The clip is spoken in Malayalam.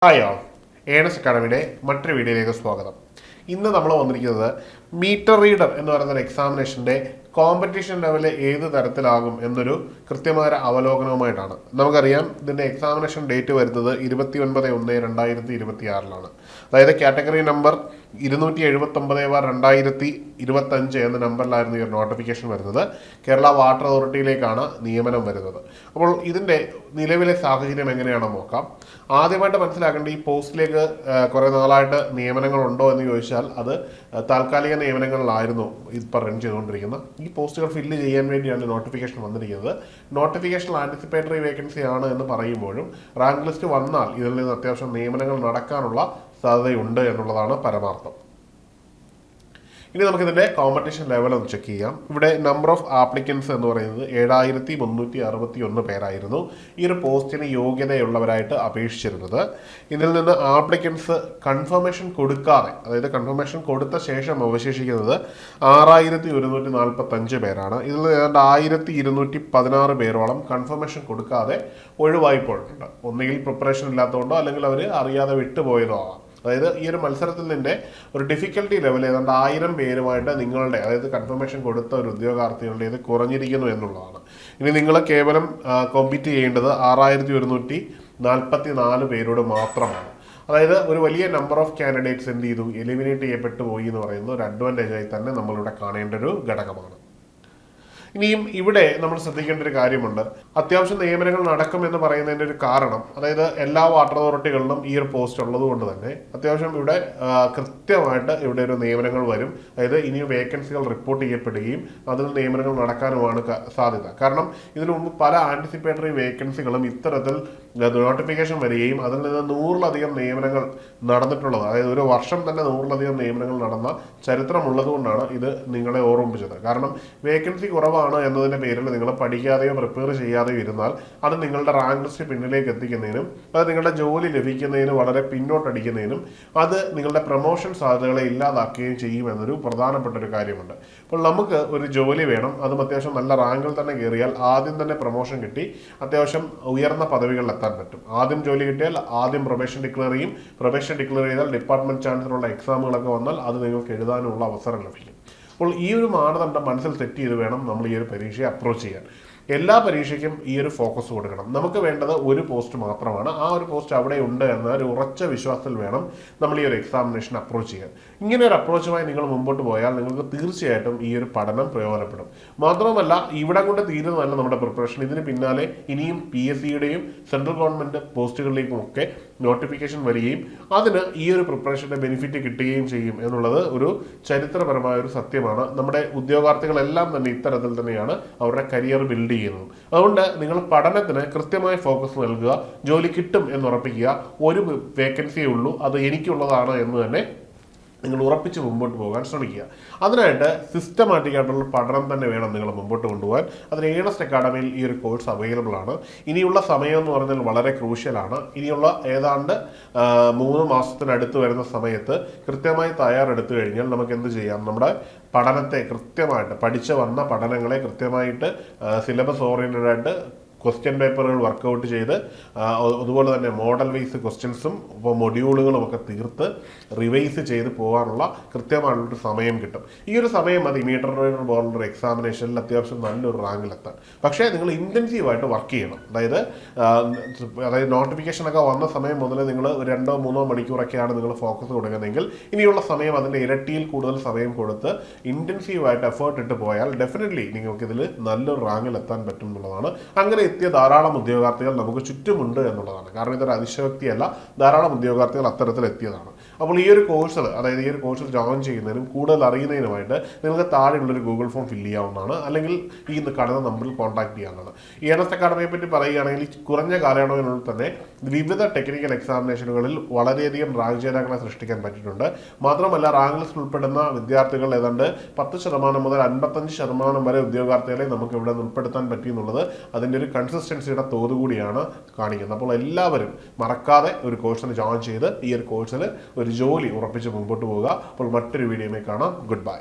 ഹായ് ഓൾ, ഏണസ് അക്കാഡമിയുടെ മറ്റൊരു വീഡിയോയിലേക്ക് സ്വാഗതം. ഇന്ന് നമ്മൾ വന്നിരിക്കുന്നത് മീറ്റർ റീഡർ എന്ന് പറയുന്ന എക്സാമിനേഷൻ്റെ കോമ്പറ്റീഷൻ ലെവൽ ഏത് തരത്തിലാകും എന്നൊരു കൃത്യമായ അവലോകനവുമായിട്ടാണ്. നമുക്കറിയാം ഇതിൻ്റെ എക്സാമിനേഷൻ ഡേറ്റ് വരുന്നത് 29/1/2026 അതായത് കാറ്റഗറി നമ്പർ 279/2025 എന്ന നമ്പറിലായിരുന്നു ഈ ഒരു നോട്ടിഫിക്കേഷൻ വരുന്നത്. കേരള വാട്ടർ അതോറിറ്റിയിലേക്കാണ് നിയമനം വരുന്നത്. അപ്പോൾ ഇതിൻ്റെ നിലവിലെ സാഹചര്യം എങ്ങനെയാണെന്ന് നോക്കാം. ആദ്യമായിട്ട് മനസ്സിലാക്കേണ്ട, ഈ പോസ്റ്റിലേക്ക് കുറേ നാളായിട്ട് നിയമനങ്ങളുണ്ടോ എന്ന് ചോദിച്ചാൽ അത് താൽക്കാലിക നിയമനങ്ങളിലായിരുന്നു ഇപ്പോൾ റൺ ചെയ്തുകൊണ്ടിരിക്കുന്നത്. ഈ പോസ്റ്റുകൾ ഫില്ല് ചെയ്യാൻ വേണ്ടിയാണ് നോട്ടിഫിക്കേഷൻ വന്നിരിക്കുന്നത്. നോട്ടിഫിക്കേഷൻ ആൻറ്റിസിപ്പേറ്ററി വേക്കൻസി ആണ് എന്ന് പറയുമ്പോഴും റാങ്ക് ലിസ്റ്റ് വന്നാൽ ഇതിൽ നിന്ന് അത്യാവശ്യം നിയമനങ്ങൾ നടക്കാനുള്ള സാധ്യതയുണ്ട് എന്നുള്ളതാണ് പരമാർത്ഥം. ഇനി നമുക്കിതിൻ്റെ കോമ്പറ്റീഷൻ ലെവൽ ഒന്ന് ചെക്ക് ചെയ്യാം. ഇവിടെ നമ്പർ ഓഫ് ആപ്ലിക്കൻസ് എന്ന് പറയുന്നത് 7361 പേരായിരുന്നു ഈ ഒരു പോസ്റ്റിന് യോഗ്യതയുള്ളവരായിട്ട് അപേക്ഷിച്ചിരുന്നത്. ഇതിൽ നിന്ന് ആപ്ലിക്കൻസ് കൺഫർമേഷൻ കൊടുക്കാതെ, അതായത് കൺഫർമേഷൻ കൊടുത്ത ശേഷം അവശേഷിക്കുന്നത് 6145 പേരാണ്. ഇതിൽ നിന്ന് ഏതാണ്ട് 1216 പേരോളം കൺഫർമേഷൻ കൊടുക്കാതെ ഒഴിവായിപ്പോയിട്ടുണ്ട്. ഒന്നുകിൽ പ്രിപ്പറേഷൻ ഇല്ലാത്തതുകൊണ്ടോ അല്ലെങ്കിൽ അവർ അറിയാതെ വിട്ടുപോയതോ ആവാം. അതായത് ഈ ഒരു മത്സരത്തിൽ നിന്റെ ഒരു ഡിഫിക്കൽട്ടി ലെവൽ ഏതാണ്ട് 1000 പേരുമായിട്ട് നിങ്ങളുടെ, അതായത് കൺഫർമേഷൻ കൊടുത്ത ഒരു ഉദ്യോഗാർത്ഥികളുടെ ഇത് കുറഞ്ഞിരിക്കുന്നു എന്നുള്ളതാണ്. ഇനി നിങ്ങൾ കേവലം കോമ്പീറ്റ് ചെയ്യേണ്ടത് 6144 പേരോട് മാത്രമാണ്. അതായത് ഒരു വലിയ നമ്പർ ഓഫ് കാൻഡിഡേറ്റ്സ് എന്ത് ചെയ്തു, എലിമിനേറ്റ് ചെയ്യപ്പെട്ടു പോയി എന്ന് പറയുന്നത് ഒരു അഡ്വാൻറ്റേജായി തന്നെ നമ്മളിവിടെ കാണേണ്ട ഒരു ഘടകമാണ്. ഇനിയും ഇവിടെ നമ്മൾ ശ്രദ്ധിക്കേണ്ട ഒരു കാര്യമുണ്ട്. അത്യാവശ്യം നിയമനങ്ങൾ നടക്കുമെന്ന് പറയുന്നതിൻ്റെ ഒരു കാരണം, അതായത് എല്ലാ വാട്ടർ അതോറിറ്റികളിലും ഈ ഒരു പോസ്റ്റ് ഉള്ളത് കൊണ്ട് തന്നെ അത്യാവശ്യം ഇവിടെ കൃത്യമായിട്ട് ഇവിടെ ഒരു നിയമനങ്ങൾ വരും. അതായത് ഇനിയും വേക്കൻസികൾ റിപ്പോർട്ട് ചെയ്യപ്പെടുകയും അതിൽ നിയമനങ്ങൾ നടക്കാനുമാണ് സാധ്യത. കാരണം ഇതിനു മുമ്പ് പല ആൻറ്റിസിപ്പേറ്ററി വേക്കൻസികളും ഇത്തരത്തിൽ നോട്ടിഫിക്കേഷൻ വരികയും അതിൽ നിന്ന് 100-ലധികം നിയമനങ്ങൾ നടന്നിട്ടുള്ളത്, അതായത് ഒരു വർഷം തന്നെ 100-ലധികം നിയമനങ്ങൾ നടന്ന ചരിത്രമുള്ളത് കൊണ്ടാണ് ഇത് നിങ്ങളെ ഓർമ്മിപ്പിച്ചത്. കാരണം വേക്കൻസി കുറവാണ് എന്നതിൻ്റെ പേരിൽ നിങ്ങൾ പഠിക്കാതെയോ പ്രിപ്പയർ ചെയ്യാതെയോ ഇരുന്നാൽ അത് നിങ്ങളുടെ റാങ്ക് ലിസ്റ്റ് പിന്നിലേക്ക് എത്തിക്കുന്നതിനും അത് നിങ്ങളുടെ ജോലി ലഭിക്കുന്നതിനും വളരെ പിന്നോട്ടടിക്കുന്നതിനും അത് നിങ്ങളുടെ പ്രൊമോഷൻ സാധ്യതകളെ ഇല്ലാതാക്കുകയും ചെയ്യുമെന്നൊരു പ്രധാനപ്പെട്ട ഒരു കാര്യമുണ്ട്. അപ്പോൾ നമുക്ക് ഒരു ജോലി വേണം, അതും അത്യാവശ്യം നല്ല റാങ്കിൽ തന്നെ കയറിയാൽ ആദ്യം തന്നെ പ്രൊമോഷൻ കിട്ടി അത്യാവശ്യം ഉയർന്ന പദവികളിൽ എത്താൻ പറ്റും. ആദ്യം ജോലി കിട്ടിയാൽ ആദ്യം പ്രൊബേഷൻ ഡിക്ലെയർ ചെയ്യും. പ്രൊബേഷൻ ഡിക്ലെയർ ചെയ്താൽ ഡിപ്പാർട്ട്മെന്റ് ചാൻസലറുള്ള എക്സാമുകളൊക്കെ വന്നാൽ അത് നിങ്ങൾക്ക് എഴുതാനുള്ള അവസരം ലഭിക്കും. അപ്പോൾ ഈ ഒരു മാനദണ്ഡം മനസ്സിൽ സെറ്റ് ചെയ്ത് വേണം നമ്മൾ ഈ ഒരു പരീക്ഷയെ അപ്രോച്ച് ചെയ്യാൻ. എല്ലാ പരീക്ഷയ്ക്കും ഈ ഒരു ഫോക്കസ് കൊടുക്കണം. നമുക്ക് വേണ്ടത് ഒരു പോസ്റ്റ് മാത്രമാണ്. ആ ഒരു പോസ്റ്റ് അവിടെ ഉണ്ട് എന്ന ഒരു ഉറച്ച വിശ്വാസത്തിൽ വേണം നമ്മൾ ഈ ഒരു എക്സാമിനേഷൻ അപ്രോച്ച് ചെയ്യാൻ. ഇങ്ങനെ ഒരു അപ്രോച്ചുമായി നിങ്ങൾ മുമ്പോട്ട് പോയാൽ നിങ്ങൾക്ക് തീർച്ചയായിട്ടും ഈ ഒരു പഠനം പ്രയോജനപ്പെടും. മാത്രമല്ല ഇവിടെ കൊണ്ട് തീരുന്നതല്ല നമ്മുടെ പ്രിപ്പറേഷൻ. ഇതിന് പിന്നാലെ ഇനിയും PSCയുടെയും സെൻട്രൽ ഗവൺമെൻറ് പോസ്റ്റുകളിലേക്കും ഒക്കെ നോട്ടിഫിക്കേഷൻ വരികയും അതിന് ഈ ഒരു പ്രിപ്പറേഷൻ്റെ ബെനിഫിറ്റ് കിട്ടുകയും ചെയ്യും എന്നുള്ളത് ഒരു ചരിത്രപരമായ ഒരു സത്യമാണ്. നമ്മുടെ ഉദ്യോഗാർത്ഥികളെല്ലാം തന്നെ ഇത്തരത്തിൽ തന്നെയാണ് അവരുടെ കരിയർ ബിൽഡ് ചെയ്യുന്നത്. അതുകൊണ്ട് നിങ്ങൾ പഠനത്തിന് കൃത്യമായ ഫോക്കസ് നൽകുക. ജോലി കിട്ടും എന്ന് ഉറപ്പിക്കുക. ഒരു വേക്കൻസിയേ ഉള്ളൂ, അത് എനിക്കുള്ളതാണ് എന്ന് തന്നെ നിങ്ങൾ ഉറപ്പിച്ച് മുമ്പോട്ട് പോകാൻ ശ്രമിക്കുക. അതിനായിട്ട് സിസ്റ്റമാറ്റിക് ആയിട്ടുള്ള പഠനം തന്നെ വേണം നിങ്ങൾ മുമ്പോട്ട് കൊണ്ടുപോകാൻ. അതിന് ഏണസ്റ്റ് അക്കാഡമിയിൽ ഈ ഒരു കോഴ്സ് അവൈലബിൾ ആണ്. ഇനിയുള്ള സമയം എന്ന് പറഞ്ഞാൽ വളരെ ക്രൂഷ്യലാണ്. ഇനിയുള്ള ഏതാണ്ട് 3 മാസത്തിനടുത്ത് വരുന്ന സമയത്ത് കൃത്യമായി തയ്യാറെടുത്തു കഴിഞ്ഞാൽ നമുക്ക് എന്ത് ചെയ്യാം, നമ്മുടെ പഠനത്തെ കൃത്യമായിട്ട് പഠിച്ച വന്ന പഠനങ്ങളെ കൃത്യമായിട്ട് സിലബസ് ഓറിയൻറ്റഡ് ആയിട്ട് ക്വസ്റ്റ്യൻ പേപ്പറുകൾ വർക്കൗട്ട് ചെയ്ത് അതുപോലെ തന്നെ മോഡൽ വൈസ് ക്വസ്റ്റ്യൻസും ഇപ്പോൾ മൊഡ്യൂളുകളും ഒക്കെ തീർത്ത് റിവൈസ് ചെയ്ത് പോകാനുള്ള കൃത്യമായിട്ടുള്ളൊരു സമയം കിട്ടും. ഈ ഒരു സമയം മതി മീറ്റർ റീഡർ പോലുള്ളൊരു എക്സാമിനേഷനിൽ അത്യാവശ്യം നല്ലൊരു റാങ്കിലെത്താൻ. പക്ഷേ നിങ്ങൾ ഇൻറ്റൻസീവായിട്ട് വർക്ക് ചെയ്യണം. അതായത് നോട്ടിഫിക്കേഷനൊക്കെ വന്ന സമയം മുതൽ നിങ്ങൾ 2-3 മണിക്കൂറൊക്കെയാണ് നിങ്ങൾ ഫോക്കസ് കൊടുക്കുന്നതെങ്കിൽ ഇനിയുള്ള സമയം അതിൻ്റെ ഇരട്ടിയിൽ കൂടുതൽ സമയം കൊടുത്ത് ഇൻറ്റൻസീവായിട്ട് എഫേർട്ട് ഇട്ട് പോയാൽ ഡെഫിനറ്റ്ലി നിങ്ങൾക്കിതിൽ നല്ലൊരു റാങ്കിലെത്താൻ പറ്റും എന്നുള്ളതാണ്. അങ്ങനെ എത്തിയ ധാരാളം ഉദ്യോഗാർത്ഥികൾ നമുക്ക് ചുറ്റുമുണ്ട് എന്നുള്ളതാണ്. കാരണം ഇതൊരു അതിശയോക്തിയല്ല, ധാരാളം ഉദ്യോഗാർത്ഥികൾ അത്തരത്തിൽ എത്തിയതാണ്. അപ്പോൾ ഈ ഒരു കോഴ്സിൽ, അതായത് ഈ ഒരു കോഴ്സിൽ ജോയിൻ ചെയ്യുന്നതിനും കൂടുതൽ അറിയുന്നതിനുമായിട്ട് നിങ്ങൾക്ക് താഴെയുള്ളൊരു ഗൂഗിൾ ഫോം ഫില്ല് ചെയ്യാവുന്നതാണ്. അല്ലെങ്കിൽ ഈ കാണുന്ന നമ്പറിൽ കോൺടാക്ട് ചെയ്യാവുന്നതാണ്. ഏണസ്റ്റ് അക്കാഡമിയെ പറ്റി പറയുകയാണെങ്കിൽ കുറഞ്ഞ കാലയളവിനുള്ളിൽ തന്നെ വിവിധ ടെക്നിക്കൽ എക്സാമിനേഷനുകളിൽ വളരെയധികം റാങ്ക് ജേതാക്കളെ സൃഷ്ടിക്കാൻ പറ്റിയിട്ടുണ്ട്. മാത്രമല്ല റാങ്ക് ലിസ്റ്റിൽ ഉൾപ്പെടുന്ന വിദ്യാർത്ഥികൾ ഏതാണ്ട് 10% മുതൽ 55% വരെ ഉദ്യോഗാർത്ഥികളെ നമുക്ക് ഇവിടെ ഉൾപ്പെടുത്താൻ പറ്റി എന്നുള്ളത് അതിൻ്റെ ഒരു കൺസിസ്റ്റൻസിയുടെ തോത് കൂടിയാണ് കാണിക്കുന്നത്. അപ്പോൾ എല്ലാവരും മറക്കാതെ ഒരു കോഴ്സിന് ജോയിൻ ചെയ്ത് ഈ ഒരു കോഴ്സിൽ ഒരു ജോലി ഉറപ്പിച്ച് മുമ്പോട്ട് പോവുക. അപ്പോൾ മറ്റൊരു വീഡിയോയിൽ കാണാം. Good bye.